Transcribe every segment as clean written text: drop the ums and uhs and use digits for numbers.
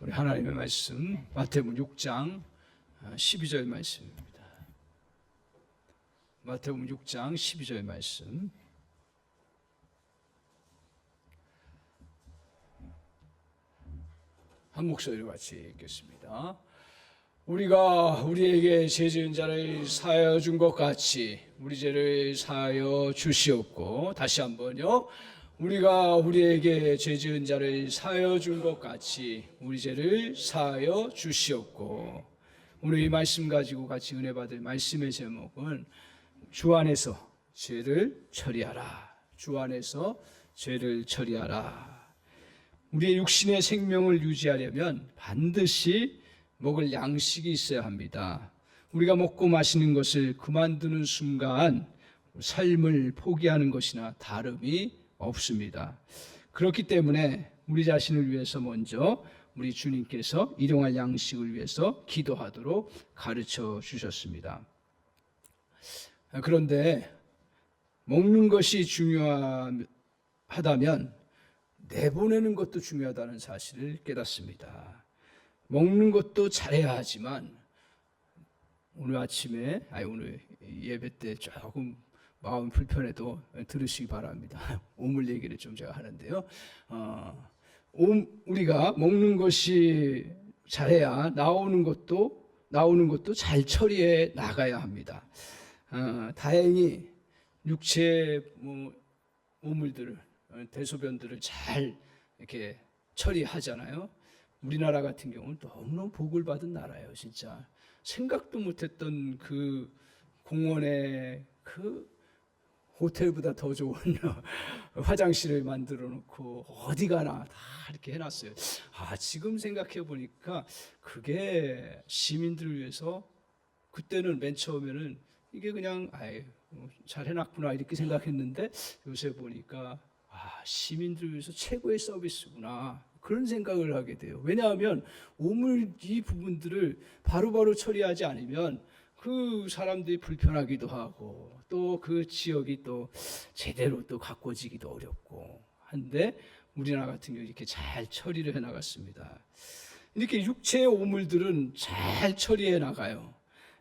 우리 하나님의 말씀 마태복음 6장 12절 말씀입니다. 마태복음 6장 12절 말씀. 한 목소리로 같이 읽겠습니다. 우리가 우리에게 죄 지은 자를 사하여 준 것 같이 우리 죄를 사하여 주시옵고, 다시 한번요. 우리가 우리에게 죄 지은 자를 사하여 준 것 같이 우리 죄를 사하여 주시옵고. 오늘 이 말씀 가지고 같이 은혜 받을 말씀의 제목은 주 안에서 죄를 처리하라. 주 안에서 죄를 처리하라. 우리의 육신의 생명을 유지하려면 반드시 먹을 양식이 있어야 합니다. 우리가 먹고 마시는 것을 그만두는 순간 삶을 포기하는 것이나 다름이 없습니다. 그렇기 때문에 우리 자신을 위해서 먼저 우리 주님께서 일용할 양식을 위해서 기도하도록 가르쳐 주셨습니다. 그런데 먹는 것이 중요하다면 내보내는 것도 중요하다는 사실을 깨닫습니다. 먹는 것도 잘해야 하지만 오늘 예배 때 조금 마음 불편해도 들으시기 바랍니다. 오물 얘기를 좀 제가 하는데요. 우리가 먹는 것이 잘해야 나오는 것도 잘 처리해 나가야 합니다. 다행히 육체 오물들을, 대소변들을 잘 이렇게 처리하잖아요. 우리나라 같은 경우는 너무너무 복을 받은 나라예요. 진짜 생각도 못했던 그 공원에 그 호텔보다 더 좋은 화장실을 만들어 놓고 어디 가나 다 이렇게 해놨어요. 지금 생각해 보니까 그게 시민들을 위해서, 그때는 맨 처음에는 이게 그냥 잘 해놨구나 이렇게 생각했는데 요새 보니까 시민들을 위해서 최고의 서비스구나, 그런 생각을 하게 돼요. 왜냐하면 이 부분들을 바로바로 처리하지 않으면 그 사람들이 불편하기도 하고 또 그 지역이 또 제대로 또 가꿔지기도 어렵고 한데 우리나라 같은 경우 이렇게 잘 처리를 해 나갔습니다. 이렇게 육체의 오물들은 잘 처리해 나가요.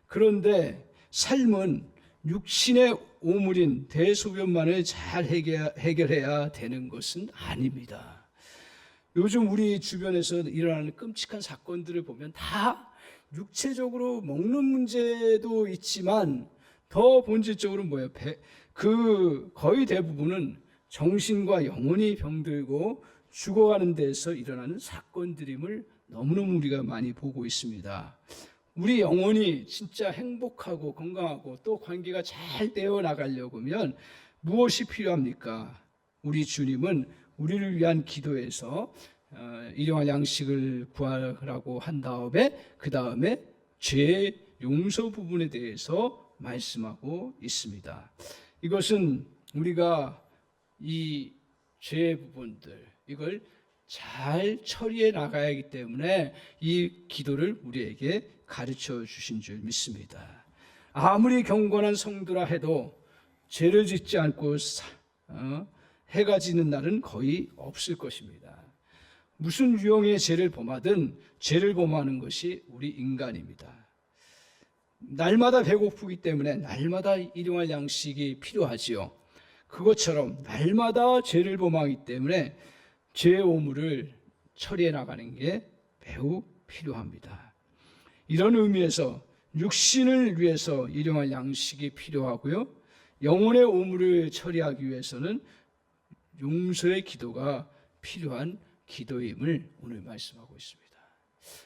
그런데 삶은 육신의 오물인 대소변만을 잘 해결해야 되는 것은 아닙니다. 요즘 우리 주변에서 일어나는 끔찍한 사건들을 보면 다 육체적으로 먹는 문제도 있지만 더 본질적으로 뭐예요? 거의 대부분은 정신과 영혼이 병들고 죽어가는 데서 일어나는 사건들임을 너무너무 우리가 많이 보고 있습니다. 우리 영혼이 진짜 행복하고 건강하고 또 관계가 잘 되어 나가려고 하면 무엇이 필요합니까? 우리 주님은 우리를 위한 기도에서 일용할 양식을 구하라고 한 다음에 그 다음에 죄 용서 부분에 대해서 말씀하고 있습니다. 이것은 우리가 이 죄 부분들 이걸 잘 처리해 나가야 하기 때문에 이 기도를 우리에게 가르쳐 주신 줄 믿습니다. 아무리 경건한 성도라 해도 죄를 짓지 않고 해가 지는 날은 거의 없을 것입니다. 무슨 유형의 죄를 범하든 죄를 범하는 것이 우리 인간입니다. 날마다 배고프기 때문에 날마다 일용할 양식이 필요하지요. 그것처럼 날마다 죄를 범하기 때문에 죄의 오물을 처리해 나가는 게 매우 필요합니다. 이런 의미에서 육신을 위해서 일용할 양식이 필요하고요, 영혼의 오물을 처리하기 위해서는 용서의 기도가 필요한 기도임을 오늘 말씀하고 있습니다.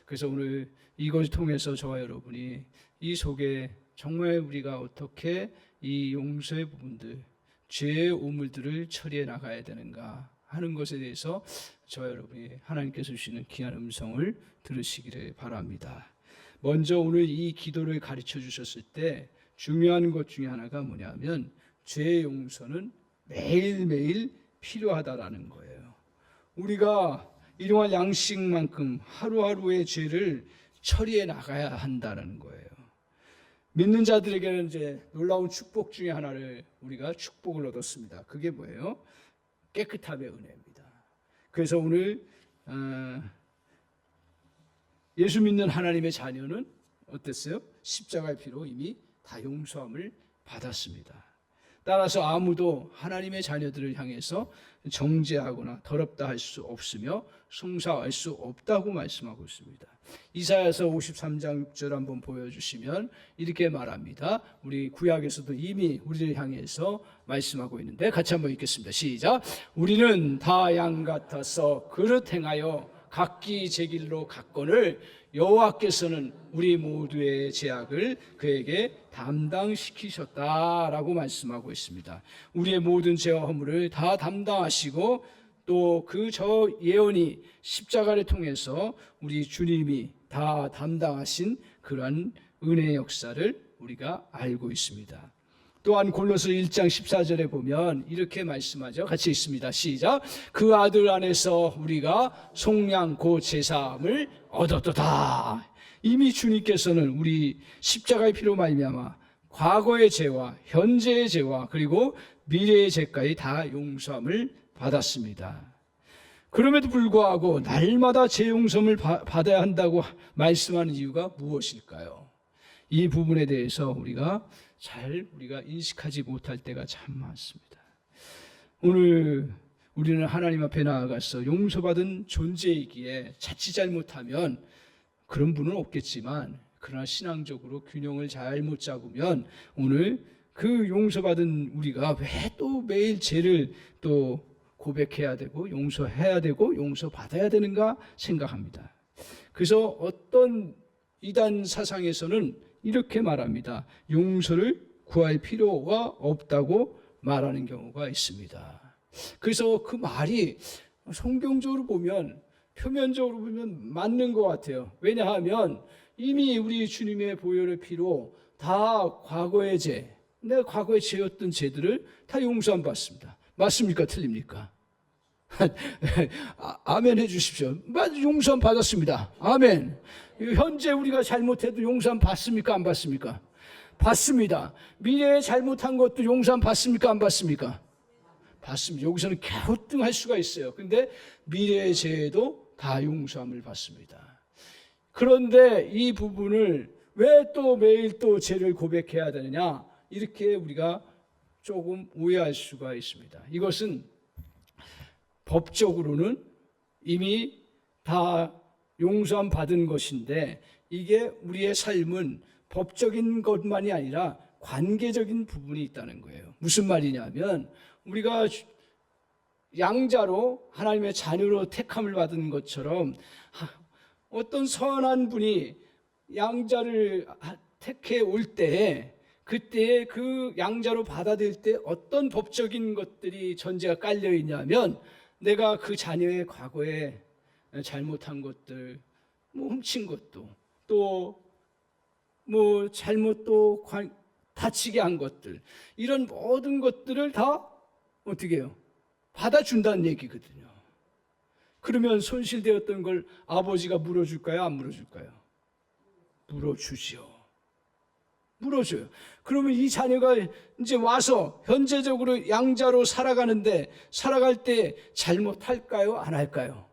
그래서 오늘 이것을 통해서 저와 여러분이 이 속에 정말 우리가 어떻게 이 용서의 부분들, 죄의 오물들을 처리해 나가야 되는가 하는 것에 대해서 저와 여러분이 하나님께서 주시는 귀한 음성을 들으시기를 바랍니다. 먼저 오늘 이 기도를 가르쳐 주셨을 때 중요한 것 중에 하나가 뭐냐면 죄의 용서는 매일매일 필요하다라는 거예요. 우리가 일용할 양식만큼 하루하루의 죄를 처리해 나가야 한다는 거예요. 믿는 자들에게는 이제 놀라운 축복 중에 하나를 우리가 축복을 얻었습니다. 그게 뭐예요? 깨끗함의 은혜입니다. 그래서 오늘 예수 믿는 하나님의 자녀는 어땠어요? 십자가의 피로 이미 다 용서함을 받았습니다. 따라서 아무도 하나님의 자녀들을 향해서 정죄하거나 더럽다 할 수 없으며 송사할 수 없다고 말씀하고 있습니다. 이사야서 53장 6절 한번 보여주시면 이렇게 말합니다. 우리 구약에서도 이미 우리를 향해서 말씀하고 있는데 같이 한번 읽겠습니다. 시작. 우리는 다 양 같아서 그릇 행하여 각기 제 길로 갔거늘 여호와께서는 우리 모두의 죄악을 그에게 담당시키셨다라고 말씀하고 있습니다. 우리의 모든 죄와 허물을 다 담당하시고 또 그 저 예언이 십자가를 통해서 우리 주님이 다 담당하신 그러한 은혜의 역사를 우리가 알고 있습니다. 또한 골로새 1장 14절에 보면 이렇게 말씀하죠. 같이 읽습니다. 시작. 그 아들 안에서 우리가 속량 곧 제사함을 얻었도다. 이미 주님께서는 우리 십자가의 피로 말미암아 과거의 죄와 현재의 죄와 그리고 미래의 죄까지 다 용서함을 받았습니다. 그럼에도 불구하고 날마다 죄 용서를 받아야 한다고 말씀하는 이유가 무엇일까요? 이 부분에 대해서 우리가 인식하지 못할 때가 참 많습니다. 오늘 우리는 하나님 앞에 나아가서 용서받은 존재이기에 자칫 잘못하면 그런 분은 없겠지만 그러나 신앙적으로 균형을 잘못 잡으면 오늘 그 용서받은 우리가 왜 또 매일 죄를 또 고백해야 되고 용서해야 되고 용서받아야 되는가 생각합니다. 그래서 어떤 이단 사상에서는 이렇게 말합니다. 용서를 구할 필요가 없다고 말하는 경우가 있습니다. 그래서 그 말이 성경적으로 보면 표면적으로 보면 맞는 것 같아요. 왜냐하면 이미 우리 주님의 보혈의 피로 다 과거의 죄, 내가 과거에 죄였던 죄들을 다 용서함 받습니다. 맞습니까? 틀립니까? 아멘 해주십시오. 용서함 받았습니다. 아멘. 현재 우리가 잘못해도 용서함 받습니까? 안 받습니까? 받습니다. 미래에 잘못한 것도 용서함 받습니까? 안 받습니까? 받습니다. 여기서는 갸우뚱할 수가 있어요. 근데 미래의 죄에도 다 용서함을 받습니다. 그런데 이 부분을 왜 또 매일 또 죄를 고백해야 되느냐? 이렇게 우리가 조금 오해할 수가 있습니다. 이것은 법적으로는 이미 다 용서함 받은 것인데 이게 우리의 삶은 법적인 것만이 아니라 관계적인 부분이 있다는 거예요. 무슨 말이냐면 우리가 양자로 하나님의 자녀로 택함을 받은 것처럼 어떤 선한 분이 양자를 택해 올 때에 그때 그 양자로 받아들일 때 어떤 법적인 것들이 전제가 깔려 있냐면 내가 그 자녀의 과거에 잘못한 것들, 훔친 것도 또 잘못 또 다치게 한 것들 이런 모든 것들을 다 어떻게 해요? 받아준다는 얘기거든요. 그러면 손실되었던 걸 아버지가 물어줄까요? 안 물어줄까요? 물어주지요. 물어줘요. 그러면 이 자녀가 이제 와서 현재적으로 양자로 살아가는데 살아갈 때 잘못할까요? 안 할까요?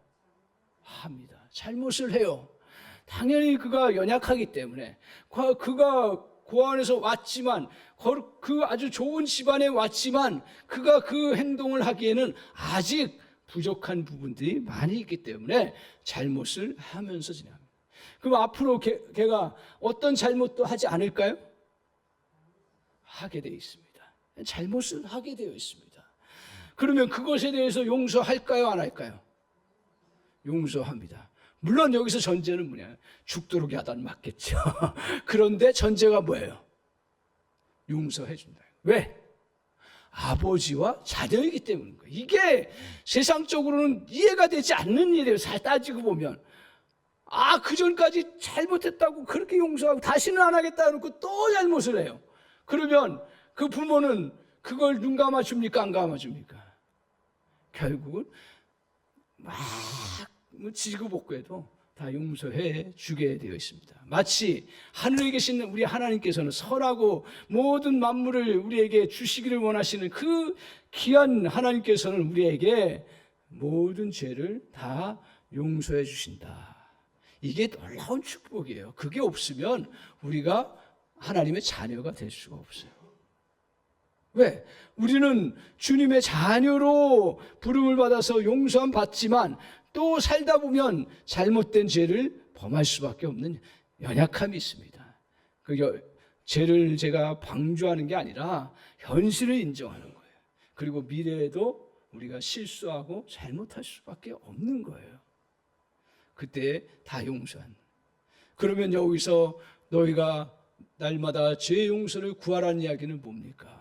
합니다. 잘못을 해요. 당연히 그가 연약하기 때문에 그가 고아원에서 왔지만 그 아주 좋은 집안에 왔지만 그가 그 행동을 하기에는 아직 부족한 부분들이 많이 있기 때문에 잘못을 하면서 지납니다. 그럼 앞으로 걔가 어떤 잘못도 하지 않을까요? 하게 되어 있습니다. 잘못을 하게 되어 있습니다. 그러면 그것에 대해서 용서할까요? 안 할까요? 용서합니다. 물론 여기서 전제는 뭐냐? 죽도록 야단 맞겠죠. 그런데 전제가 뭐예요? 용서해 준다. 왜? 아버지와 자녀이기 때문인 거예요. 이게 세상적으로는 이해가 되지 않는 일이에요. 잘 따지고 보면. 그 전까지 잘못했다고 그렇게 용서하고 다시는 안 하겠다 그러고 또 잘못을 해요. 그러면 그 부모는 그걸 눈 감아줍니까? 안 감아줍니까? 결국은 막 지지고볶고해도 다 용서해 주게 되어 있습니다. 마치 하늘에 계신 우리 하나님께서는 선하고 모든 만물을 우리에게 주시기를 원하시는 그 귀한 하나님께서는 우리에게 모든 죄를 다 용서해 주신다. 이게 놀라운 축복이에요. 그게 없으면 우리가 하나님의 자녀가 될 수가 없어요. 왜? 우리는 주님의 자녀로 부름을 받아서 용서함 받지만 또 살다 보면 잘못된 죄를 범할 수밖에 없는 연약함이 있습니다. 죄를 제가 방조하는 게 아니라 현실을 인정하는 거예요. 그리고 미래에도 우리가 실수하고 잘못할 수밖에 없는 거예요. 그때 다 용서한. 그러면 여기서 너희가 날마다 죄 용서를 구하라는 이야기는 뭡니까?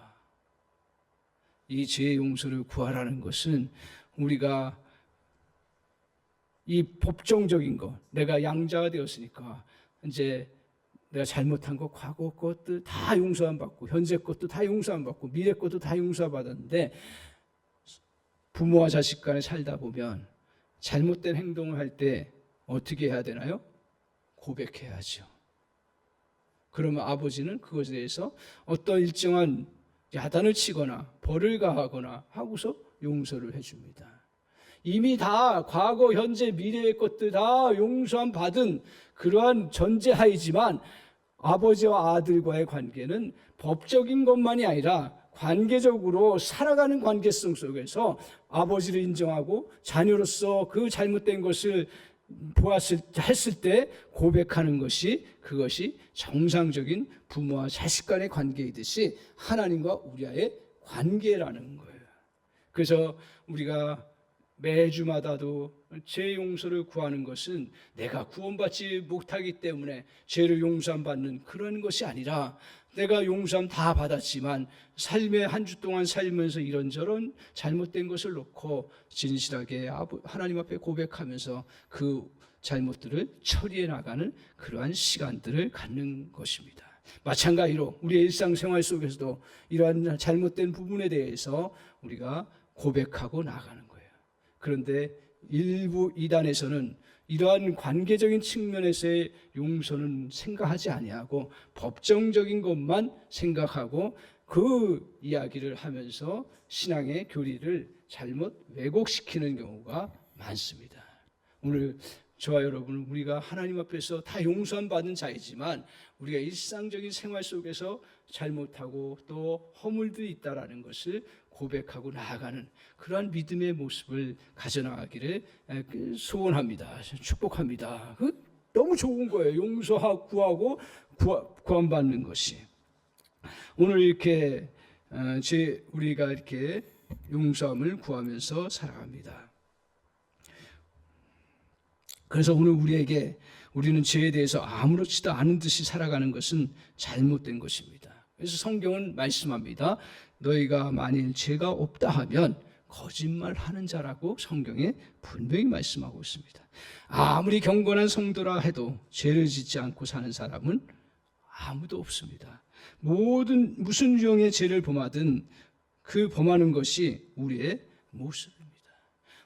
이 죄 용서를 구하라는 것은 우리가 이 법정적인 것, 내가 양자가 되었으니까 이제 내가 잘못한 거, 과거 것도 다 용서 안 받고, 현재 것도 다 용서 안 받고, 미래 것도 다 용서 받았는데, 부모와 자식 간에 살다 보면 잘못된 행동을 할 때 어떻게 해야 되나요? 고백해야죠. 그러면 아버지는 그것에 대해서 어떤 일정한 야단을 치거나 벌을 가하거나 하고서 용서를 해줍니다. 이미 다 과거, 현재, 미래의 것들 다 용서함 받은 그러한 전제하이지만 아버지와 아들과의 관계는 법적인 것만이 아니라 관계적으로 살아가는 관계성 속에서 아버지를 인정하고 자녀로서 그 잘못된 것을 했을 때 고백하는 것이 그것이 정상적인 부모와 자식 간의 관계이듯이 하나님과 우리와의 관계라는 거예요. 그래서 우리가 매주마다도 죄 용서를 구하는 것은 내가 구원받지 못하기 때문에 죄를 용서함 받는 그런 것이 아니라 내가 용서함 다 받았지만 삶의 한 주 동안 살면서 이런저런 잘못된 것을 놓고 진실하게 하나님 앞에 고백하면서 그 잘못들을 처리해 나가는 그러한 시간들을 갖는 것입니다. 마찬가지로 우리의 일상생활 속에서도 이러한 잘못된 부분에 대해서 우리가 고백하고 나가는 거예요. 그런데 일부 이단에서는 이러한 관계적인 측면에서의 용서는 생각하지 아니하고 법정적인 것만 생각하고 그 이야기를 하면서 신앙의 교리를 잘못 왜곡시키는 경우가 많습니다. 오늘 저와 여러분은 우리가 하나님 앞에서 다 용서함 받은 자이지만 우리가 일상적인 생활 속에서 잘못하고 또 허물들이 있다라는 것을 고백하고 나아가는 그러한 믿음의 모습을 가져나가기를 소원합니다. 축복합니다. 너무 좋은 거예요. 용서하고 구하고 구원받는 것이. 오늘 이렇게 우리가 이렇게 용서함을 구하면서 살아갑니다. 그래서 오늘 우리는 죄에 대해서 아무렇지도 않은 듯이 살아가는 것은 잘못된 것입니다. 그래서 성경은 말씀합니다. 너희가 만일 죄가 없다 하면 거짓말하는 자라고 성경에 분명히 말씀하고 있습니다. 아무리 경건한 성도라 해도 죄를 짓지 않고 사는 사람은 아무도 없습니다. 무슨 유형의 죄를 범하든 그 범하는 것이 우리의 모습입니다.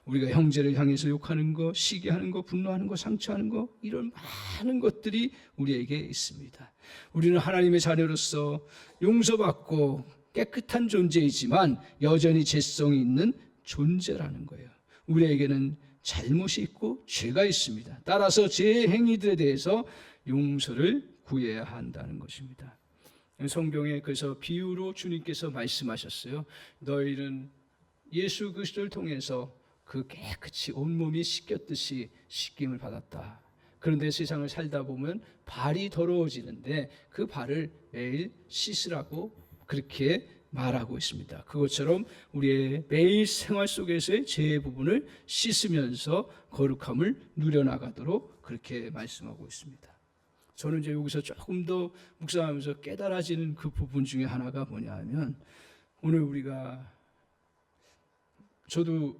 우리가 형제를 향해서 욕하는 거, 시기하는 거, 분노하는 거, 상처하는 거, 이런 많은 것들이 우리에게 있습니다. 우리는 하나님의 자녀로서 용서받고 깨끗한 존재이지만 여전히 죄성이 있는 존재라는 거예요. 우리에게는 잘못이 있고 죄가 있습니다. 따라서 제 행위들에 대해서 용서를 구해야 한다는 것입니다. 성경에 그래서 비유로 주님께서 말씀하셨어요. 너희는 예수 그리스도를 통해서 그 깨끗이 온몸이 씻겼듯이 씻김을 받았다. 그런데 세상을 살다 보면 발이 더러워지는데 그 발을 매일 씻으라고 그렇게 말하고 있습니다. 그것처럼 우리의 매일 생활 속에서의 죄의 부분을 씻으면서 거룩함을 누려나가도록 그렇게 말씀하고 있습니다. 저는 이제 여기서 조금 더 묵상하면서 깨달아지는 그 부분 중에 하나가 뭐냐 하면 오늘 저도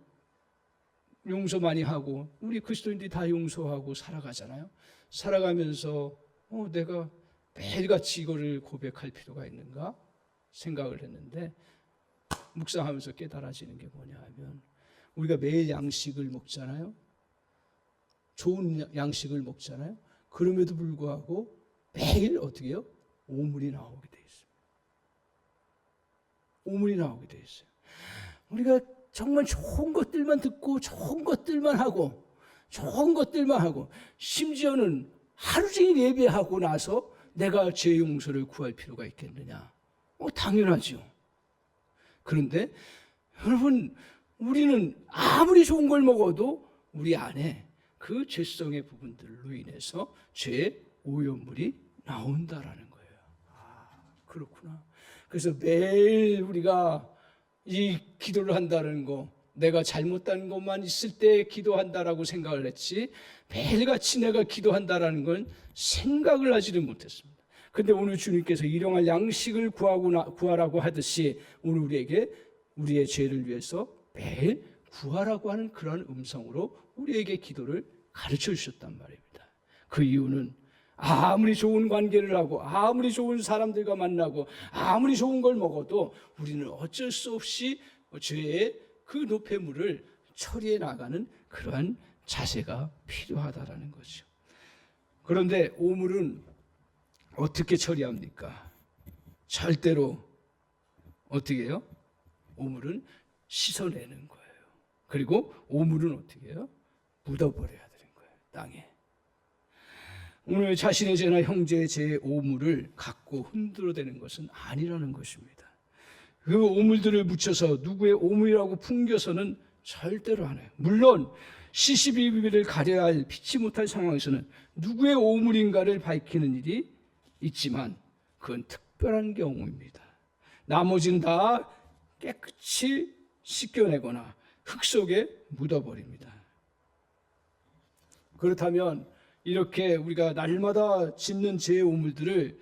용서 많이 하고 우리 그리스도인들이 다 용서하고 살아가잖아요. 살아가면서 내가 매일같이 이거를 고백할 필요가 있는가 생각을 했는데 묵상하면서 깨달아지는 게 뭐냐 하면 우리가 매일 양식을 먹잖아요. 좋은 양식을 먹잖아요. 그럼에도 불구하고 매일 어떻게 해요? 오물이 나오게 돼 있어요. 오물이 나오게 돼 있어요. 우리가 정말 좋은 것들만 듣고 좋은 것들만 하고 좋은 것들만 하고 심지어는 하루 종일 예배하고 나서 내가 죄 용서를 구할 필요가 있겠느냐? 당연하죠. 그런데 여러분, 우리는 아무리 좋은 걸 먹어도 우리 안에 그 죄성의 부분들로 인해서 죄의 오염물이 나온다라는 거예요. 그렇구나. 그래서 매일 우리가 이 기도를 한다는 거, 내가 잘못한 것만 있을 때 기도한다라고 생각을 했지 매일같이 내가 기도한다라는 건 생각을 하지를 못했습니다. 근데 오늘 주님께서 일용할 양식을 구하라고 하듯이 오늘 우리에게 우리의 죄를 위해서 매일 구하라고 하는 그런 음성으로 우리에게 기도를 가르쳐 주셨단 말입니다. 그 이유는 아무리 좋은 관계를 하고 아무리 좋은 사람들과 만나고 아무리 좋은 걸 먹어도 우리는 어쩔 수 없이 죄의 그 노폐물을 처리해 나가는 그러한 자세가 필요하다라는 거죠. 그런데 오물은 어떻게 처리합니까? 절대로 어떻게 해요? 오물은 씻어내는 거예요. 그리고 오물은 어떻게 해요? 묻어버려야 되는 거예요, 땅에. 오늘 자신의 죄나 형제의 죄의 오물을 갖고 흔들어대는 것은 아니라는 것입니다. 그 오물들을 묻혀서 누구의 오물이라고 풍겨서는 절대로 안 해요. 물론 시시비비를 가려야 할 피치 못할 상황에서는 누구의 오물인가를 밝히는 일이 있지만 그건 특별한 경우입니다. 나머지는 다 깨끗이 씻겨내거나 흙 속에 묻어버립니다. 그렇다면 이렇게 우리가 날마다 짓는 죄의 오물들을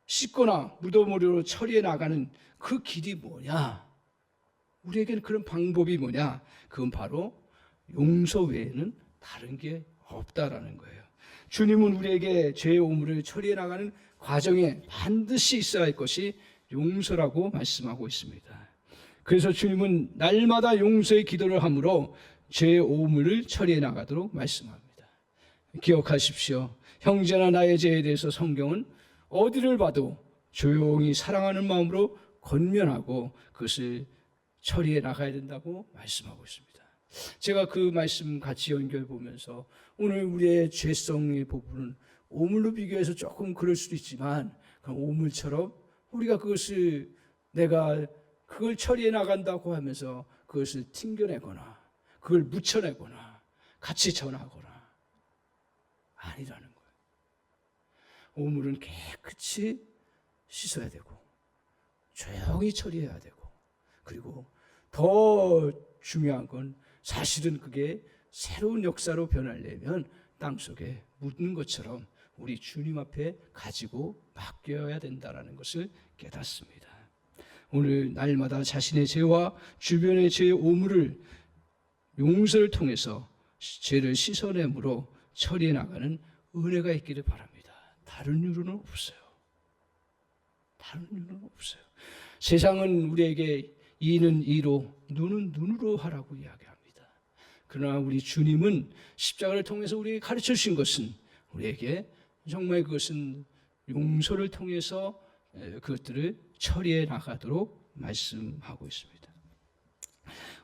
씻거나 무덤으로 처리해 나가는 그 길이 뭐냐? 우리에게는 그런 방법이 뭐냐? 그건 바로 용서 외에는 다른 게 없다라는 거예요. 주님은 우리에게 죄의 오물을 처리해 나가는 과정에 반드시 있어야 할 것이 용서라고 말씀하고 있습니다. 그래서 주님은 날마다 용서의 기도를 함으로 죄의 오물을 처리해 나가도록 말씀합니다. 기억하십시오. 형제나 나의 죄에 대해서 성경은 어디를 봐도 조용히 사랑하는 마음으로 권면하고 그것을 처리해 나가야 된다고 말씀하고 있습니다. 제가 그 말씀 같이 연결해 보면서 오늘 우리의 죄성의 부분은 오물로 비교해서 조금 그럴 수도 있지만 그 오물처럼 우리가 그것을 내가 그걸 처리해 나간다고 하면서 그것을 튕겨내거나 그걸 묻혀내거나 같이 전하거나 아니라는 거예요. 오물은 깨끗이 씻어야 되고 조용히 처리해야 되고 그리고 더 중요한 건 사실은 그게 새로운 역사로 변하려면 땅속에 묻는 것처럼 우리 주님 앞에 가지고 맡겨야 된다는 것을 깨닫습니다. 오늘 날마다 자신의 죄와 주변의 죄의 오물을 용서를 통해서 죄를 씻어내므로 처리해 나가는 은혜가 있기를 바랍니다. 다른 이유는 없어요. 다른 이유는 없어요. 세상은 우리에게 이는 이로 눈은 눈으로 하라고 이야기합니다. 그러나 우리 주님은 십자가를 통해서 우리에게 가르쳐 주신 것은 우리에게 정말 그것은 용서를 통해서 그것들을 처리해 나가도록 말씀하고 있습니다.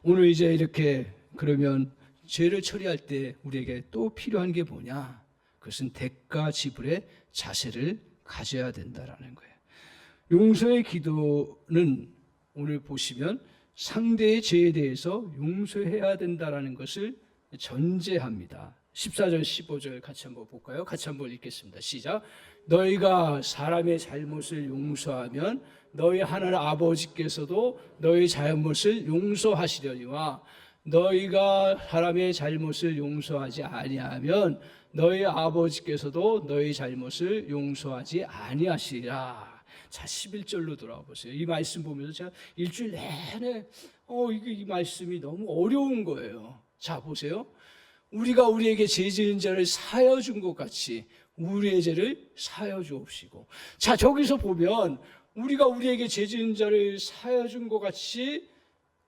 오늘 이제 이렇게 그러면 죄를 처리할 때 우리에게 또 필요한 게 뭐냐? 그것은 대가 지불의 자세를 가져야 된다라는 거예요. 용서의 기도는 오늘 보시면 상대의 죄에 대해서 용서해야 된다라는 것을 전제합니다. 14절 15절 같이 한번 볼까요? 같이 한번 읽겠습니다. 시작. 너희가 사람의 잘못을 용서하면 너희 하늘 아버지께서도 너희 잘못을 용서하시려니와 너희가 사람의 잘못을 용서하지 아니하면 너희 아버지께서도 너희 잘못을 용서하지 아니하시리라. 자, 11절로 돌아와 보세요. 이 말씀 보면서 제가 일주일 내내 이 말씀이 너무 어려운 거예요. 자, 보세요. 우리가 우리에게 죄 지은 자를 사하여 준 것 같이 우리의 죄를 사하여 주옵시고. 자, 저기서 보면 우리가 우리에게 죄 지은 자를 사하여 준 것 같이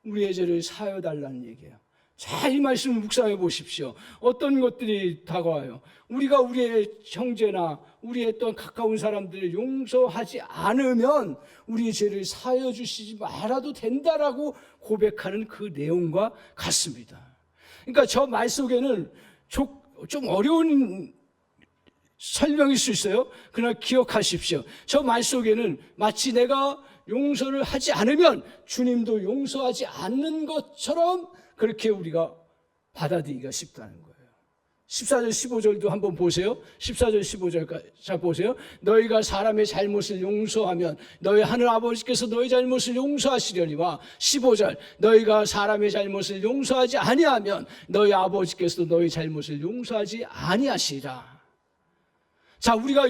우리의 죄를 사하여 달라는 얘기예요. 자, 이 말씀을 묵상해 보십시오. 어떤 것들이 다가와요? 우리가 우리의 형제나 우리의 또 가까운 사람들을 용서하지 않으면 우리의 죄를 사하여 주시지 말아도 된다라고 고백하는 그 내용과 같습니다. 그러니까 저 말 속에는 좀 어려운 설명일 수 있어요. 그러나 기억하십시오. 저 말 속에는 마치 내가 용서를 하지 않으면 주님도 용서하지 않는 것처럼 그렇게 우리가 받아들이기가 쉽다는 거예요. 14절 15절도 한번 보세요. 14절 15절까지 자 보세요. 너희가 사람의 잘못을 용서하면 너희 하늘 아버지께서 너희 잘못을 용서하시려니와 15절 너희가 사람의 잘못을 용서하지 아니하면 너희 아버지께서도 너희 잘못을 용서하지 아니하시리라. 자, 우리가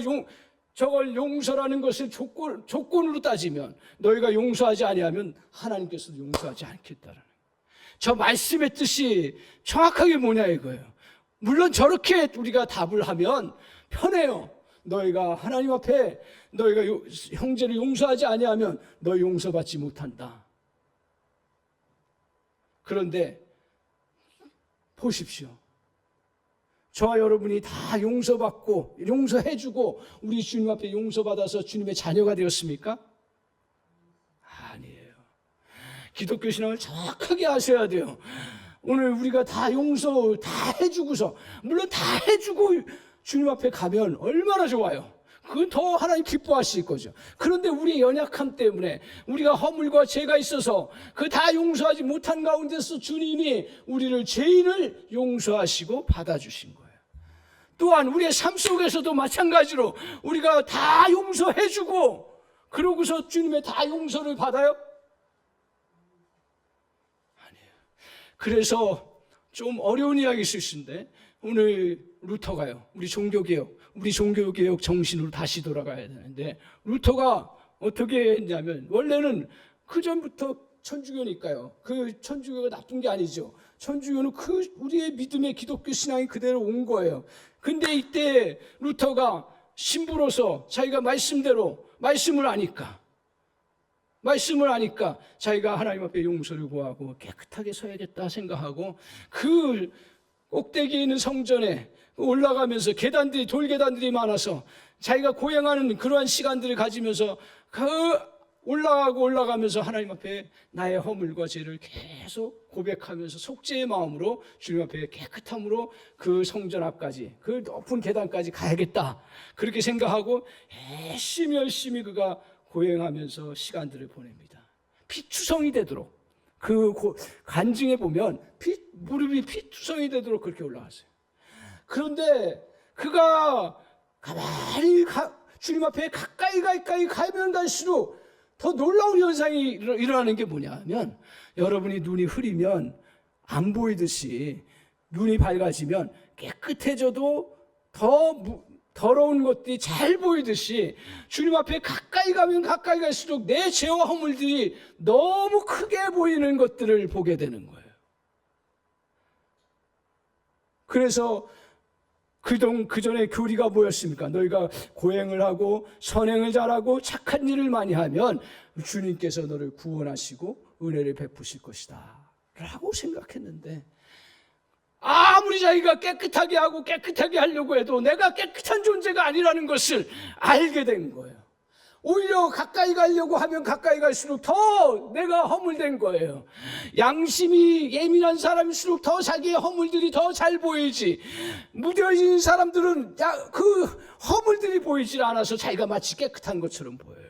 저걸 용서라는 것을 조건으로 따지면 너희가 용서하지 아니하면 하나님께서도 용서하지 않겠다라는 거예요. 저 말씀의 뜻이 정확하게 뭐냐 이거예요. 물론 저렇게 우리가 답을 하면 편해요. 너희가 하나님 앞에 너희가 형제를 용서하지 아니하면 너희 용서받지 못한다. 그런데 보십시오. 저와 여러분이 다 용서받고 용서해주고 우리 주님 앞에 용서받아서 주님의 자녀가 되었습니까? 아니에요. 기독교 신앙을 정확하게 하셔야 돼요. 오늘 우리가 다 용서 다 해주고서 물론 다 해주고 주님 앞에 가면 얼마나 좋아요. 그건 더 하나님 기뻐하실 거죠. 그런데 우리의 연약함 때문에 우리가 허물과 죄가 있어서 그 다 용서하지 못한 가운데서 주님이 우리를 죄인을 용서하시고 받아주신 거예요. 또한 우리의 삶 속에서도 마찬가지로 우리가 다 용서해주고 그러고서 주님의 다 용서를 받아요? 그래서 좀 어려운 이야기일 수 있는데 오늘 루터가요. 우리 종교개혁 정신으로 다시 돌아가야 되는데 루터가 어떻게 했냐면 원래는 그전부터 천주교니까요. 그 천주교가 나쁜 게 아니죠. 천주교는 우리의 믿음의 기독교 신앙이 그대로 온 거예요. 근데 이때 루터가 신부로서 자기가 말씀을 아니까 자기가 하나님 앞에 용서를 구하고 깨끗하게 서야겠다 생각하고 그 꼭대기에 있는 성전에 올라가면서 돌계단들이 많아서 자기가 고행하는 그러한 시간들을 가지면서 올라가면서 하나님 앞에 나의 허물과 죄를 계속 고백하면서 속죄의 마음으로 주님 앞에 깨끗함으로 그 성전 앞까지 그 높은 계단까지 가야겠다 그렇게 생각하고 열심히 그가 고행하면서 시간들을 보냅니다. 피투성이 되도록 그 간증에 보면 무릎이 피투성이 되도록 그렇게 올라갔어요. 그런데 그가 가만히 주님 앞에 가까이 가면 갈수록 더 놀라운 현상이 일어나는 게 뭐냐면 여러분이 눈이 흐리면 안 보이듯이 눈이 밝아지면 깨끗해져도 더 더러운 것들이 잘 보이듯이 주님 앞에 가까이 가면 가까이 갈수록 내 죄와 허물들이 너무 크게 보이는 것들을 보게 되는 거예요. 그래서 그전에 교리가 뭐였습니까? 너희가 고행을 하고 선행을 잘하고 착한 일을 많이 하면 주님께서 너를 구원하시고 은혜를 베푸실 것이다 라고 생각했는데 아무리 자기가 깨끗하게 하고 깨끗하게 하려고 해도 내가 깨끗한 존재가 아니라는 것을 알게 된 거예요. 오히려 가까이 가려고 하면 가까이 갈수록 더 내가 허물된 거예요. 양심이 예민한 사람일수록 더 자기의 허물들이 더 잘 보이지 무뎌진 사람들은 그 허물들이 보이질 않아서 자기가 마치 깨끗한 것처럼 보여요.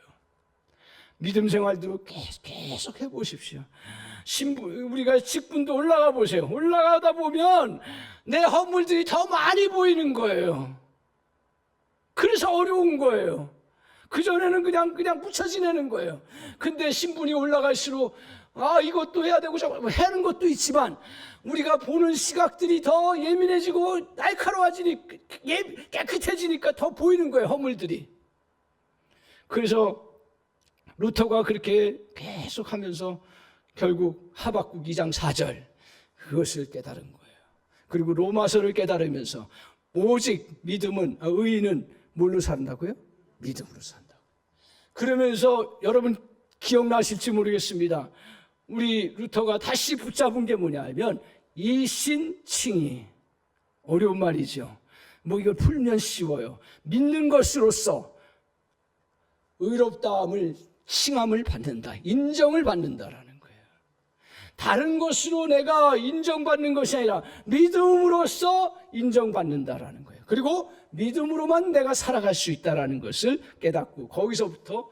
믿음 생활도 계속 해보십시오. 우리가 직분도 올라가 보세요. 올라가다 보면 내 허물들이 더 많이 보이는 거예요. 그래서 어려운 거예요. 그전에는 그냥 묻혀 지내는 거예요. 근데 신분이 올라갈수록 이것도 해야 되고 저거 하는 것도 있지만 우리가 보는 시각들이 더 예민해지고 날카로워지니까 깨끗해지니까 더 보이는 거예요. 허물들이. 그래서 루터가 그렇게 계속 하면서 결국 하박국 2장 4절 그것을 깨달은 거예요. 그리고 로마서를 깨달으면서 오직 의인은 뭘로 산다고요? 믿음으로 산다고. 그러면서 여러분 기억나실지 모르겠습니다. 우리 루터가 다시 붙잡은 게 뭐냐면 이신칭의 어려운 말이죠. 이걸 풀면 쉬워요. 믿는 것으로서 의롭다함을 칭함을 받는다. 인정을 받는다라는 거예요. 다른 것으로 내가 인정받는 것이 아니라 믿음으로써 인정받는다라는 거예요. 그리고 믿음으로만 내가 살아갈 수 있다라는 것을 깨닫고 거기서부터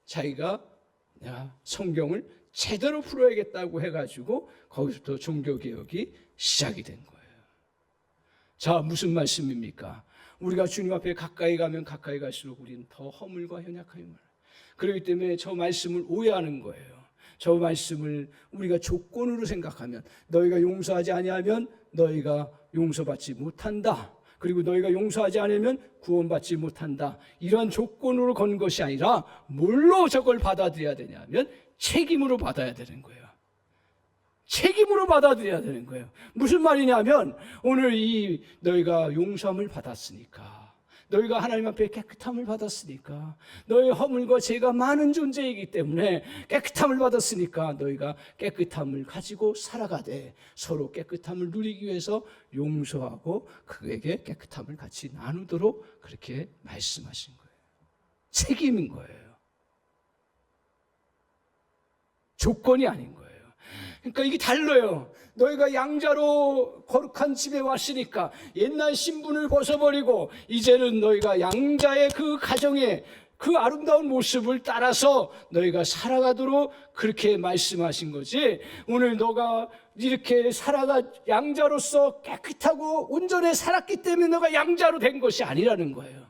자기가 내가 성경을 제대로 풀어야겠다고 해가지고 거기서부터 종교개혁이 시작이 된 거예요. 자, 무슨 말씀입니까? 우리가 주님 앞에 가까이 가면 가까이 갈수록 우리는 더 허물과 연약함이 많아요. 그렇기 때문에 저 말씀을 오해하는 거예요. 저 말씀을 우리가 조건으로 생각하면 너희가 용서하지 아니하면 너희가 용서받지 못한다. 그리고 너희가 용서하지 않으면 구원받지 못한다. 이러한 조건으로 건 것이 아니라 뭘로 저걸 받아들여야 되냐면 책임으로 받아야 되는 거예요. 책임으로 받아들여야 되는 거예요. 무슨 말이냐면 오늘 이 너희가 용서함을 받았으니까, 너희가 하나님 앞에 깨끗함을 받았으니까, 너희 허물과 죄가 많은 존재이기 때문에 깨끗함을 받았으니까 너희가 깨끗함을 가지고 살아가되 서로 깨끗함을 누리기 위해서 용서하고 그에게 깨끗함을 같이 나누도록 그렇게 말씀하신 거예요. 책임인 거예요. 조건이 아닌 거예요. 그러니까 이게 달라요. 너희가 양자로 거룩한 집에 왔으니까 옛날 신분을 벗어버리고 이제는 너희가 양자의 그 가정의 그 아름다운 모습을 따라서 너희가 살아가도록 그렇게 말씀하신 거지, 오늘 너가 이렇게 양자로서 깨끗하고 온전히 살았기 때문에 너가 양자로 된 것이 아니라는 거예요.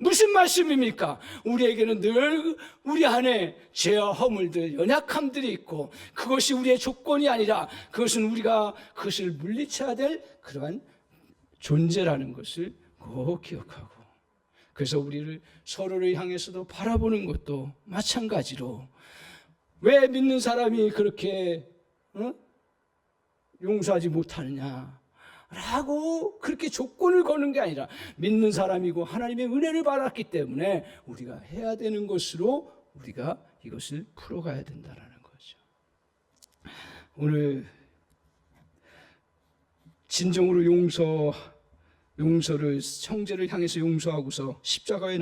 무슨 말씀입니까? 우리에게는 늘 우리 안에 죄와 허물들, 연약함들이 있고 그것이 우리의 조건이 아니라 그것은 우리가 그것을 물리쳐야 될 그러한 존재라는 것을 꼭 기억하고, 그래서 우리를 서로를 향해서도 바라보는 것도 마찬가지로 왜 믿는 사람이 그렇게 용서하지 못하느냐 라고 그렇게 조건을 거는 게 아니라 믿는 사람이고 하나님의 은혜를 받았기 때문에 우리가 해야 되는 것으로 우리가 이것을 풀어가야 된다는 거죠. 오늘 진정으로 용서를 형제를 향해서 용서하고서 십자가에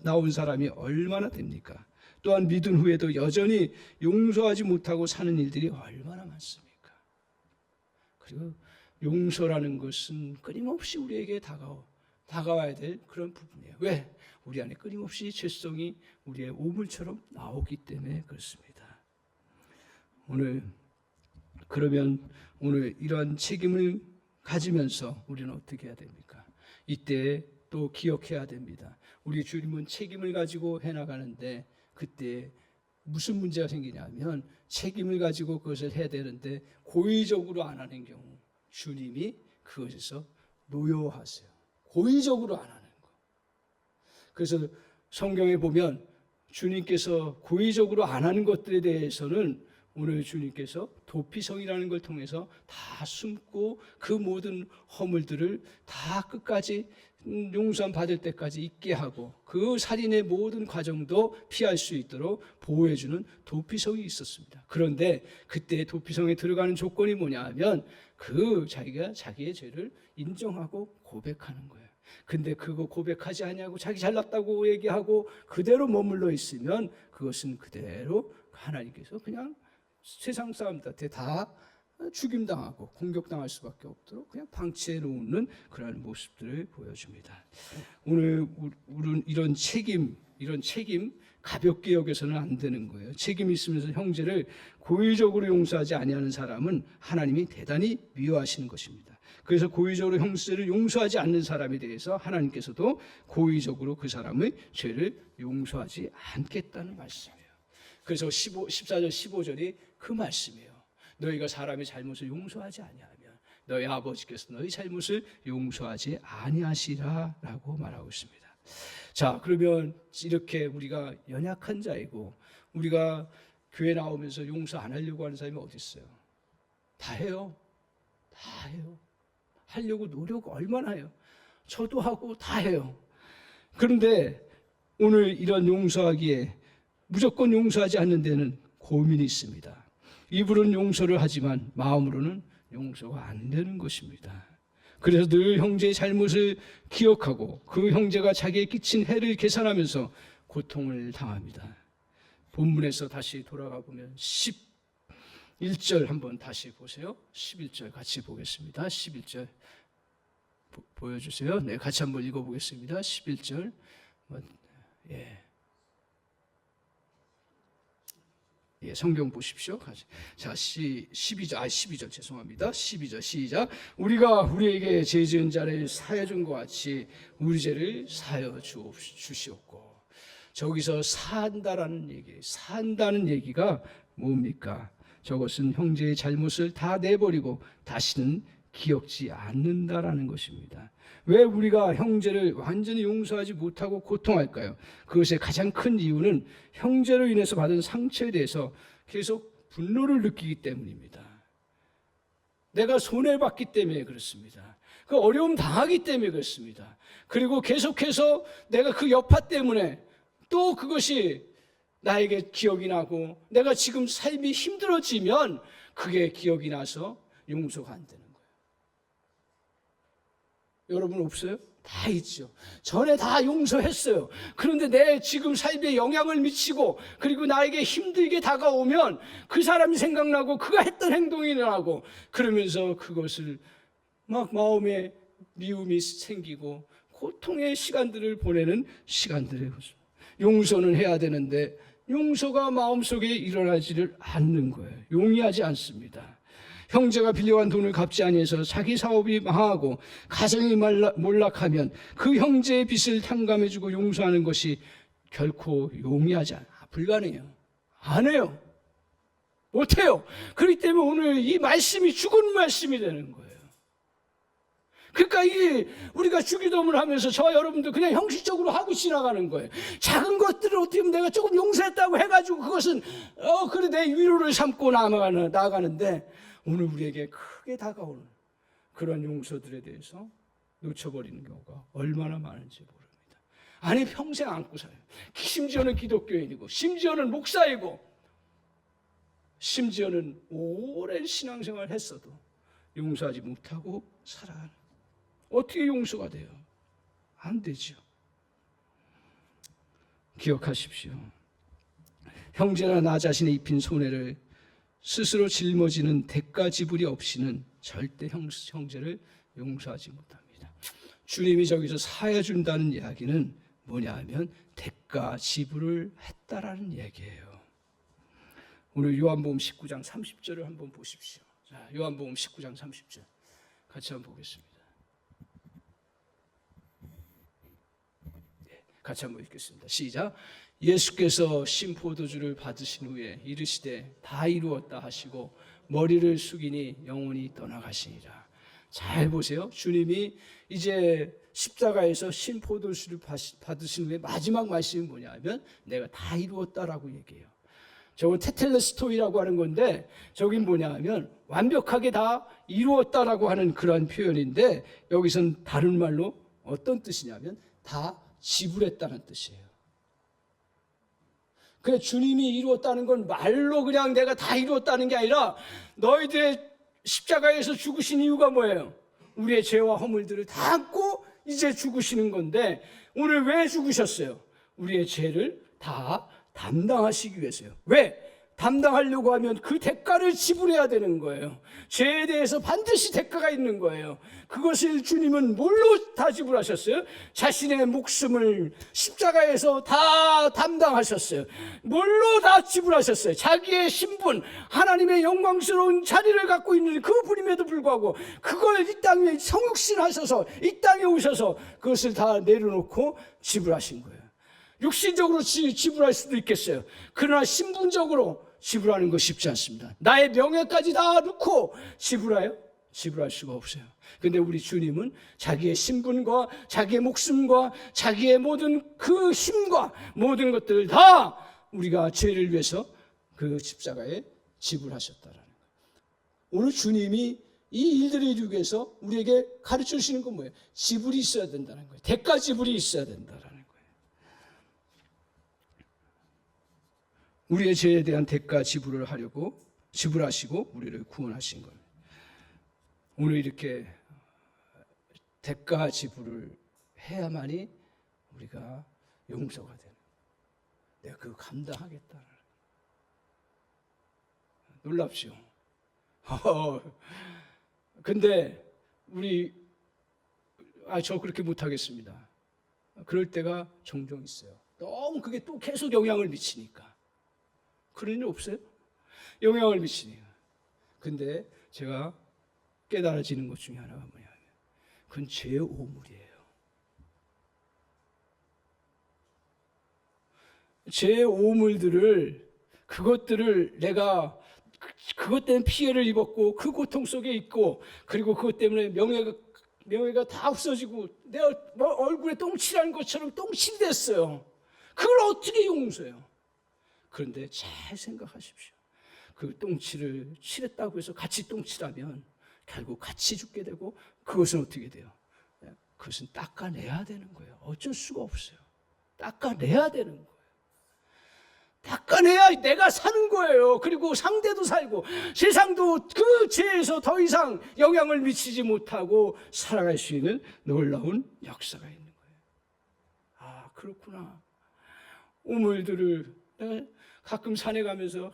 나온 사람이 얼마나 됩니까? 또한 믿은 후에도 여전히 용서하지 못하고 사는 일들이 얼마나 많습니까? 그리고 용서라는 것은 끊임없이 우리에게 다가와야 될 그런 부분이에요. 왜? 우리 안에 끊임없이 죄성이 우리의 오물처럼 나오기 때문에 그렇습니다. 그러면 오늘 이러한 책임을 가지면서 우리는 어떻게 해야 됩니까? 이때 또 기억해야 됩니다. 우리 주님은 책임을 가지고 해나가는데 그때 무슨 문제가 생기냐면 책임을 가지고 그것을 해야 되는데 고의적으로 안 하는 경우 주님이 그것에서 노여하세요. 고의적으로 안 하는 거. 그래서 성경에 보면 주님께서 고의적으로 안 하는 것들에 대해서는 오늘 주님께서 도피성이라는 걸 통해서 다 숨고 그 모든 허물들을 다 끝까지 용서함 받을 때까지 있게 하고 그 살인의 모든 과정도 피할 수 있도록 보호해주는 도피성이 있었습니다. 그런데 그때 도피성에 들어가는 조건이 뭐냐 하면 자기가 자기의 죄를 인정하고 고백하는 거예요. 근데 그거 고백하지 않냐고 자기 잘났다고 얘기하고 그대로 머물러 있으면 그것은 그대로 하나님께서 그냥 세상 사람들한테 다 죽임당하고 공격당할 수밖에 없도록 그냥 방치해 놓는 그러한 모습들을 보여줍니다. 오늘 우리는 이런 책임 가볍게 여겨서는 안 되는 거예요. 책임이 있으면서 형제를 고의적으로 용서하지 아니하는 사람은 하나님이 대단히 미워하시는 것입니다. 그래서 고의적으로 형제를 용서하지 않는 사람에 대해서 하나님께서도 고의적으로 그 사람의 죄를 용서하지 않겠다는 말씀이에요. 그래서 14절 15절이 그 말씀이에요. 너희가 사람의 잘못을 용서하지 아니하면 너희 아버지께서 너희 잘못을 용서하지 아니하시라라고 말하고 있습니다. 자, 그러면 이렇게 우리가 연약한 자이고 우리가 교회 나오면서 용서 안 하려고 하는 사람이 어디 있어요? 다 해요. 하려고 노력 얼마나 해요. 저도 하고 다 해요. 그런데 오늘 이런 용서하기에 무조건 용서하지 않는 데는 고민이 있습니다. 입으로는 용서를 하지만 마음으로는 용서가 안 되는 것입니다. 그래서 늘 형제의 잘못을 기억하고 그 형제가 자기에 끼친 해를 계산하면서 고통을 당합니다. 본문에서 다시 돌아가 보면 1절 한번 다시 보세요. 11절 같이 보겠습니다. 11절 보여주세요. 네, 같이 한번 읽어보겠습니다. 11절. 예. 예, 성경 보십시오. 자, 12절 죄송합니다. 12절 시작. 우리가 우리에게 죄 지은 자를 사하여 준 것 같이 우리 죄를 사하여 주시옵고. 저기서 산다는 얘기가 뭡니까? 저것은 형제의 잘못을 다 내버리고 다시는 기억지 않는다라는 것입니다. 왜 우리가 형제를 완전히 용서하지 못하고 고통할까요? 그것의 가장 큰 이유는 형제로 인해서 받은 상처에 대해서 계속 분노를 느끼기 때문입니다. 내가 손해받기 때문에 그렇습니다. 그 어려움 당하기 때문에 그렇습니다. 그리고 계속해서 내가 그 여파 때문에 또 그것이 나에게 기억이 나고 내가 지금 삶이 힘들어지면 그게 기억이 나서 용서가 안 되는 거예요. 여러분 없어요? 다 있죠. 전에 다 용서했어요. 그런데 내 지금 삶에 영향을 미치고 그리고 나에게 힘들게 다가오면 그 사람이 생각나고 그가 했던 행동이 나고 그러면서 그것을 막 마음에 미움이 생기고 고통의 시간들을 보내는 시간들이에요. 용서는 해야 되는데 용서가 마음속에 일어나지를 않는 거예요. 용이하지 않습니다. 형제가 빌려간 돈을 갚지 아니해서 자기 사업이 망하고 가정이 몰락하면 그 형제의 빚을 탕감해주고 용서하는 것이 결코 용이하지 않아요. 불가능해요. 안 해요. 못해요. 그렇기 때문에 오늘 이 말씀이 죽은 말씀이 되는 거예요. 그러니까 이게 우리가 주기도문을 하면서 저와 여러분들 그냥 형식적으로 하고 지나가는 거예요. 작은 것들을 어떻게 보면 내가 조금 용서했다고 해가지고 그것은 그래 내 위로를 삼고 나아가는데 오늘 우리에게 크게 다가오는 그런 용서들에 대해서 놓쳐버리는 경우가 얼마나 많은지 모릅니다. 아니 평생 안고 살아요. 심지어는 기독교인이고 심지어는 목사이고 심지어는 오랜 신앙생활을 했어도 용서하지 못하고 살아가는. 어떻게 용서가 돼요? 안 되죠. 기억하십시오. 형제나 나 자신의 입힌 손해를 스스로 짊어지는 대가 지불이 없이는 절대 형제를 용서하지 못합니다. 주님이 저기서 사해 준다는 이야기는 뭐냐 하면 대가 지불을 했다라는 얘기예요. 오늘 요한복음 19장 30절을 한번 보십시오. 자, 요한복음 19장 30절 같이 한번 보겠습니다. 같이 한번 읽겠습니다. 시작. 예수께서 신포도주를 받으신 후에 이르시되 다 이루었다 하시고 머리를 숙이니 영혼이 떠나가시니라. 잘 보세요. 주님이 이제 십자가에서 신포도주를 받으신 후에 마지막 말씀이 뭐냐면 내가 다 이루었다라고 얘기해요. 저건 테텔레스토이라고 하는 건데 저긴 뭐냐 하면 완벽하게 다 이루었다라고 하는 그러한 표현인데 여기선 다른 말로 어떤 뜻이냐면 다 지불했다는 뜻이에요. 그래 주님이 이루었다는 건 말로 그냥 내가 다 이루었다는 게 아니라 너희들의 십자가에서 죽으신 이유가 뭐예요? 우리의 죄와 허물들을 다 안고 이제 죽으시는 건데 오늘 왜 죽으셨어요? 우리의 죄를 다 담당하시기 위해서요. 왜? 담당하려고 하면 그 대가를 지불해야 되는 거예요. 죄에 대해서 반드시 대가가 있는 거예요. 그것을 주님은 뭘로 다 지불하셨어요? 자신의 목숨을 십자가에서 다 담당하셨어요. 뭘로 다 지불하셨어요? 자기의 신분, 하나님의 영광스러운 자리를 갖고 있는 그 분임에도 불구하고 그걸 이 땅에 성육신 하셔서 이 땅에 오셔서 그것을 다 내려놓고 지불하신 거예요. 육신적으로 지불할 수도 있겠어요. 그러나 신분적으로 지불하는 거 쉽지 않습니다. 나의 명예까지 다 놓고 지불해요? 지불할 수가 없어요. 근데 우리 주님은 자기의 신분과 자기의 목숨과 자기의 모든 그 힘과 모든 것들을 다 우리가 죄를 위해서 그 십자가에 지불하셨다라는 거예요. 오늘 주님이 이 일들을 이루기 위해서 우리에게 가르쳐 주시는 건 뭐예요? 지불이 있어야 된다는 거예요. 대가 지불이 있어야 된다라는 거예요. 우리의 죄에 대한 대가 지불을 하려고 지불하시고 우리를 구원하신 겁니다. 오늘 이렇게 대가 지불을 해야만이 우리가 용서가 되는. 내가 그거 감당하겠다. 놀랍죠. 근데 저 그렇게 못하겠습니다. 그럴 때가 종종 있어요. 너무 그게 또 계속 영향을 미치니까. 그런 일 없어요? 영향을 미치니까. 근데 제가 깨달아지는 것 중에 하나가 뭐냐면 그건 죄의 오물이에요. 죄의 오물들을, 그것들을 내가 그것 때문에 피해를 입었고 그 고통 속에 있고, 그리고 그것 때문에 명예가 다 없어지고 내 얼굴에 똥칠한 것처럼 똥칠이 됐어요. 그걸 어떻게 용서해요? 그런데 잘 생각하십시오. 그 똥칠을 칠했다고 해서 같이 똥칠하면 결국 같이 죽게 되고, 그것은 어떻게 돼요? 그것은 닦아내야 되는 거예요. 어쩔 수가 없어요. 닦아내야 되는 거예요. 닦아내야 내가 사는 거예요. 그리고 상대도 살고 세상도 그 죄에서 더 이상 영향을 미치지 못하고 살아갈 수 있는 놀라운 역사가 있는 거예요. 아, 그렇구나. 오물들을 가끔 산에 가면서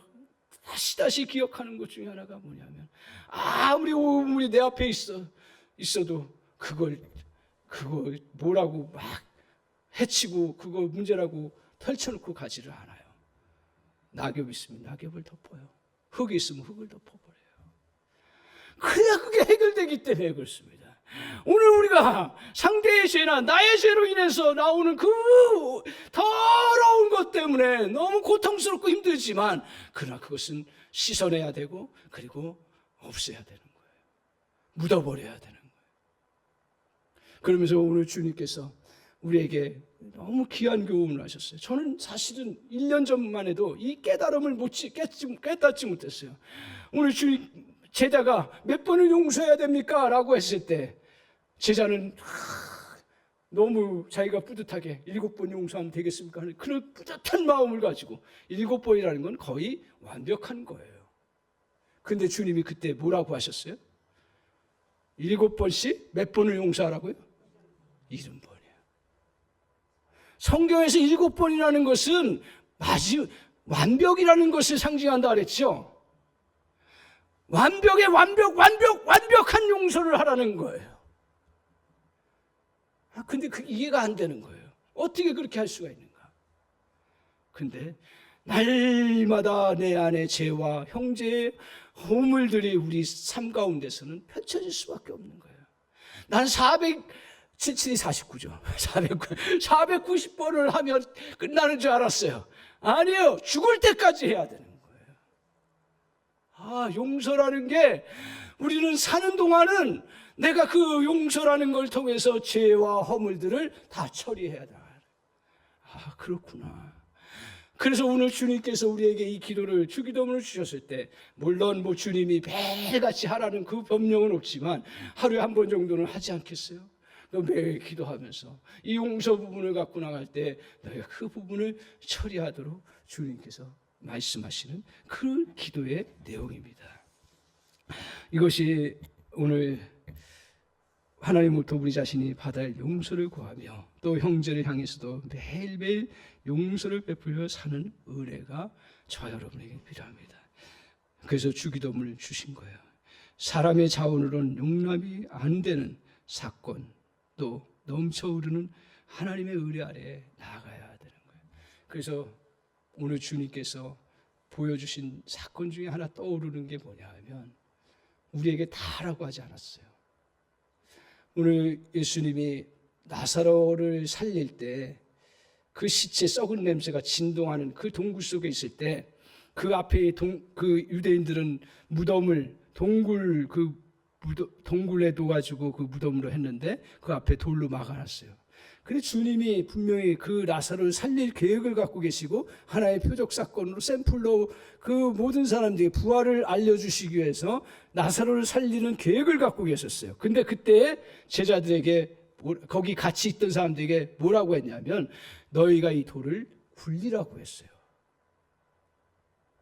다시 기억하는 것 중에 하나가 뭐냐면, 아무리 오물이 내 앞에 있어도 그걸 뭐라고 막 해치고 그거 문제라고 펼쳐놓고 가지를 않아요. 낙엽이 있으면 낙엽을 덮어요. 흙이 있으면 흙을 덮어버려요. 그래야 그게 해결되기 때문에 그렇습니다. 오늘 우리가 상대의 죄나 나의 죄로 인해서 나오는 그 더러운 것 때문에 너무 고통스럽고 힘들지만, 그러나 그것은 씻어내야 되고 그리고 없애야 되는 거예요. 묻어버려야 되는 거예요. 그러면서 오늘 주님께서 우리에게 너무 귀한 교훈을 하셨어요. 저는 사실은 1년 전만 해도 이 깨달음을 깨닫지 못했어요. 오늘 제자가 몇 번을 용서해야 됩니까? 라고 했을 때 제자는 너무 자기가 뿌듯하게 7번 용서하면 되겠습니까? 하는 그런 뿌듯한 마음을 가지고, 7번이라는 건 거의 완벽한 거예요. 근데 주님이 그때 뭐라고 하셨어요? 7번씩 몇 번을 용서하라고요? 70번이에요. 성경에서 7번이라는 것은 완벽이라는 것을 상징한다 그랬죠. 완벽한 용서를 하라는 거예요. 근데 그 이해가 안 되는 거예요. 어떻게 그렇게 할 수가 있는가? 근데 날마다 내 안에 죄와 형제의 허물들이 우리 삶 가운데서는 펼쳐질 수밖에 없는 거예요. 난 77이 49죠. 490번을 하면 끝나는 줄 알았어요. 아니에요. 죽을 때까지 해야 되는 거예요. 용서라는 게, 우리는 사는 동안은 내가 그 용서라는 걸 통해서 죄와 허물들을 다 처리해야 돼. 그렇구나. 그래서 오늘 주님께서 우리에게 이 기도를, 주기도문을 주셨을 때, 물론 주님이 매일같이 하라는 그 법령은 없지만 하루에 한 번 정도는 하지 않겠어요? 매일 기도하면서 이 용서 부분을 갖고 나갈 때 너희가 그 부분을 처리하도록 주님께서 말씀하시는 그 기도의 내용입니다. 이것이 오늘 하나님으로부터 우리 자신이 받아야 할 용서를 구하며 또 형제를 향해서도 매일매일 용서를 베풀며 사는 은혜가 저 여러분에게 필요합니다. 그래서 주기도문을 주신 거예요. 사람의 자원으로는 용납이 안 되는 사건, 또 넘쳐 흐르는 하나님의 은혜 아래에 나아가야 되는 거예요. 그래서 오늘 주님께서 보여주신 사건 중에 하나 떠오르는 게 뭐냐 하면, 우리에게 다 하라고 하지 않았어요. 오늘 예수님이 나사로를 살릴 때 그 시체 썩은 냄새가 진동하는 그 동굴 속에 있을 때, 그 앞에 그 유대인들은 무덤을 동굴에 둬가지고 그 무덤으로 했는데 그 앞에 돌로 막아놨어요. 근데 주님이 분명히 그 나사로를 살릴 계획을 갖고 계시고 하나의 표적 사건으로 샘플로 그 모든 사람들에게 부활을 알려주시기 위해서 나사로를 살리는 계획을 갖고 계셨어요. 근데 그때 제자들에게, 거기 같이 있던 사람들에게 뭐라고 했냐면, 너희가 이 돌을 굴리라고 했어요.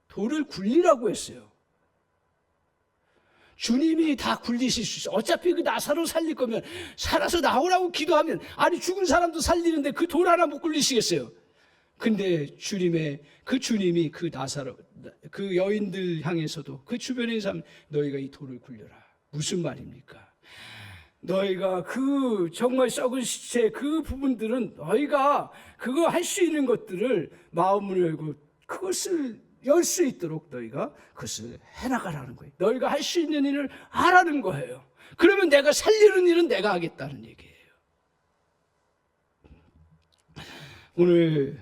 돌을 굴리라고 했어요. 주님이 다 굴리실 수 있어요. 어차피 그 나사로 살릴 거면 살아서 나오라고 기도하면, 아니 죽은 사람도 살리는데 그 돌 하나 못 굴리시겠어요? 근데 주님이 그 나사로, 그 여인들 향해서도 그 주변의 사람, 너희가 이 돌을 굴려라. 무슨 말입니까? 너희가 그 정말 썩은 시체 그 부분들은 너희가 그거 할 수 있는 것들을 마음을 열고 그것을 열 수 있도록 너희가 그것을 해나가라는 거예요. 너희가 할 수 있는 일을 하라는 거예요. 그러면 내가 살리는 일은 내가 하겠다는 얘기예요. 오늘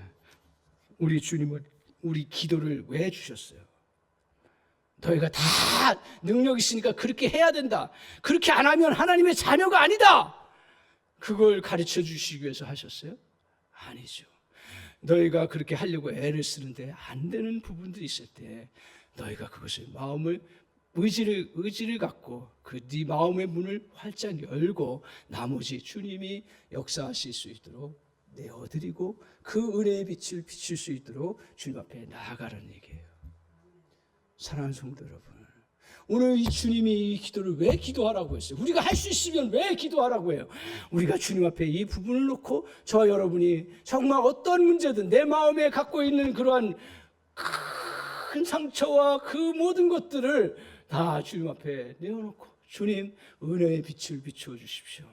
우리 주님은 우리 기도를 왜 주셨어요? 너희가 다 능력 있으니까 그렇게 해야 된다. 그렇게 안 하면 하나님의 자녀가 아니다. 그걸 가르쳐 주시기 위해서 하셨어요? 아니죠. 너희가 그렇게 하려고 애를 쓰는데 안 되는 부분들이 있을 때 너희가 그것을 의지를 갖고 그 네 마음의 문을 활짝 열고 나머지 주님이 역사하실 수 있도록 내어드리고 그 은혜의 빛을 비출 수 있도록 주님 앞에 나아가라는 얘기예요. 사랑하는 성도 여러분, 오늘 이 주님이 이 기도를 왜 기도하라고 했어요? 우리가 할 수 있으면 왜 기도하라고 해요? 우리가 주님 앞에 이 부분을 놓고 저와 여러분이 정말 어떤 문제든 내 마음에 갖고 있는 그러한 큰 상처와 그 모든 것들을 다 주님 앞에 내어놓고 주님 은혜의 빛을 비추어 주십시오.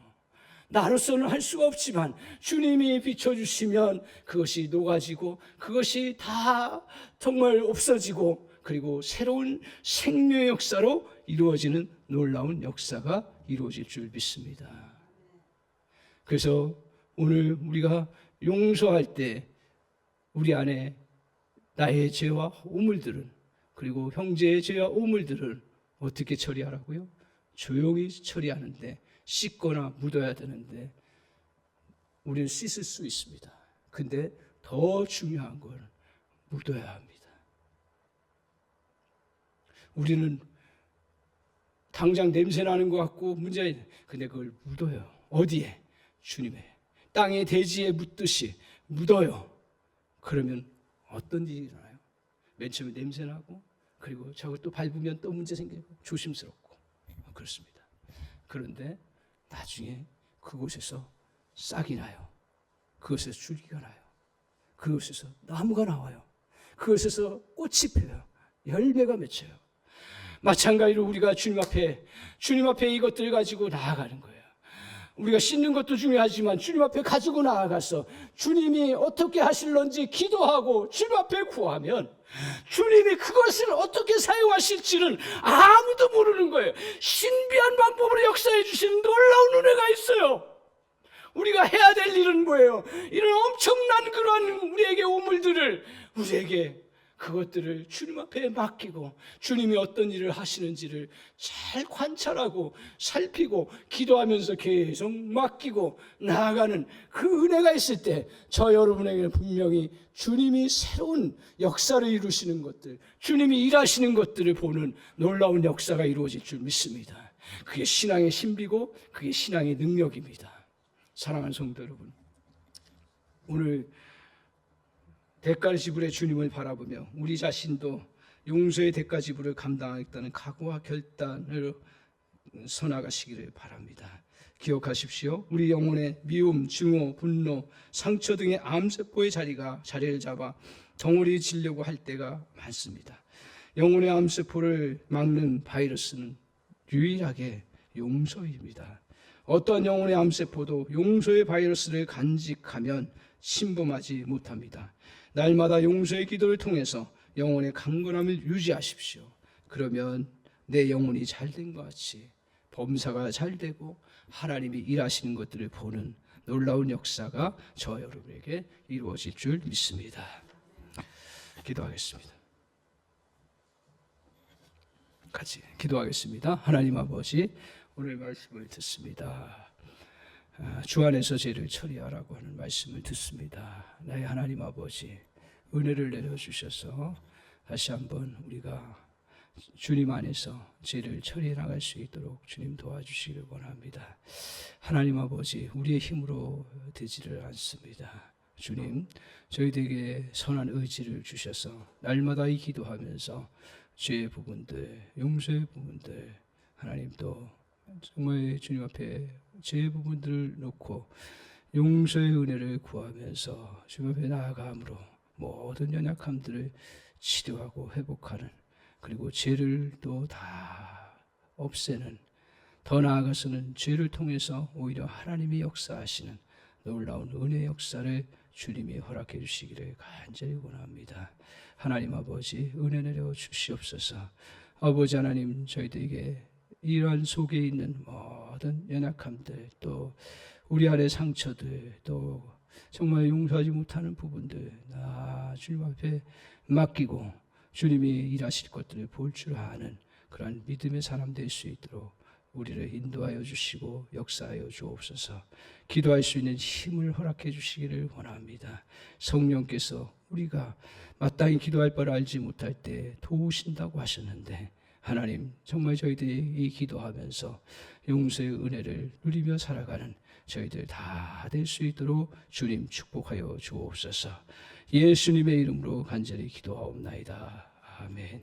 나로서는 할 수가 없지만 주님이 비춰주시면 그것이 녹아지고 그것이 다 정말 없어지고 그리고 새로운 생명의 역사로 이루어지는 놀라운 역사가 이루어질 줄 믿습니다. 그래서 오늘 우리가 용서할 때 우리 안에 나의 죄와 오물들은 그리고 형제의 죄와 오물들을 어떻게 처리하라고요? 조용히 처리하는데 씻거나 묻어야 되는데 우리는 씻을 수 있습니다. 근데 더 중요한 건 묻어야 합니다. 우리는 당장 냄새 나는 것 같고 문제가 근데 그걸 묻어요. 어디에? 주님의 땅의 대지에 묻듯이 묻어요. 그러면 어떤 일이 일어나요? 맨 처음에 냄새 나고 그리고 저걸 또 밟으면 또 문제 생기고 조심스럽고 그렇습니다. 그런데 나중에 그곳에서 싹이 나요. 그곳에서 줄기가 나요. 그곳에서 나무가 나와요. 그곳에서 꽃이 펴요. 열매가 맺혀요. 마찬가지로 우리가 주님 앞에 이것들을 가지고 나아가는 거예요. 우리가 씻는 것도 중요하지만 주님 앞에 가지고 나아가서 주님이 어떻게 하실런지 기도하고 주님 앞에 구하면 주님이 그것을 어떻게 사용하실지는 아무도 모르는 거예요. 신비한 방법으로 역사해 주시는 놀라운 은혜가 있어요. 우리가 해야 될 일은 뭐예요? 이런 엄청난 그러한 우리에게 오물들을 우리에게 그것들을 주님 앞에 맡기고 주님이 어떤 일을 하시는지를 잘 관찰하고 살피고 기도하면서 계속 맡기고 나아가는 그 은혜가 있을 때 저 여러분에게는 분명히 주님이 새로운 역사를 이루시는 것들, 주님이 일하시는 것들을 보는 놀라운 역사가 이루어질 줄 믿습니다. 그게 신앙의 신비고 그게 신앙의 능력입니다. 사랑하는 성도 여러분, 오늘 대가 지불의 주님을 바라보며 우리 자신도 용서의 대가 지불을 감당하겠다는 각오와 결단을 서나가시기를 바랍니다. 기억하십시오. 우리 영혼의 미움, 증오, 분노, 상처 등의 암세포의 자리를 잡아 덩어리 지려고 할 때가 많습니다. 영혼의 암세포를 막는 바이러스는 유일하게 용서입니다. 어떠한 영혼의 암세포도 용서의 바이러스를 간직하면 침범하지 못합니다. 날마다 용서의 기도를 통해서 영혼의 강건함을 유지하십시오. 그러면 내 영혼이 잘된 것 같이 범사가 잘되고 하나님이 일하시는 것들을 보는 놀라운 역사가 저와 여러분에게 이루어질 줄 믿습니다. 기도하겠습니다. 같이 기도하겠습니다. 하나님 아버지, 오늘 말씀을 듣습니다. 주 안에서 죄를 처리하라고 하는 말씀을 듣습니다. 나의 하나님 아버지, 은혜를 내려주셔서 다시 한번 우리가 주님 안에서 죄를 처리해 나갈 수 있도록 주님 도와주시기를 원합니다. 하나님 아버지, 우리의 힘으로 되지를 않습니다. 주님, 저희들에게 선한 의지를 주셔서 날마다 이 기도하면서 죄의 부분들, 용서의 부분들, 하나님 또 정말 주님 앞에 죄의 부분들을 놓고 용서의 은혜를 구하면서 주님 앞에 나아감으로 모든 연약함들을 치료하고 회복하는, 그리고 죄를 또 다 없애는, 더 나아가서는 죄를 통해서 오히려 하나님이 역사하시는 놀라운 은혜의 역사를 주님이 허락해 주시기를 간절히 원합니다. 하나님 아버지, 은혜 내려 주시옵소서. 아버지 하나님, 저희들에게 이러한 속에 있는 모든 연약함들, 또 우리 안의 상처들, 또 정말 용서하지 못하는 부분들 주님 앞에 맡기고 주님이 일하실 것들을 볼 줄 아는 그러한 믿음의 사람 될 수 있도록 우리를 인도하여 주시고 역사하여 주옵소서. 기도할 수 있는 힘을 허락해 주시기를 원합니다. 성령께서 우리가 마땅히 기도할 바를 알지 못할 때 도우신다고 하셨는데, 하나님 정말 저희들이 이 기도하면서 용서의 은혜를 누리며 살아가는 저희들 다 될 수 있도록 주님 축복하여 주옵소서. 예수님의 이름으로 간절히 기도하옵나이다. 아멘.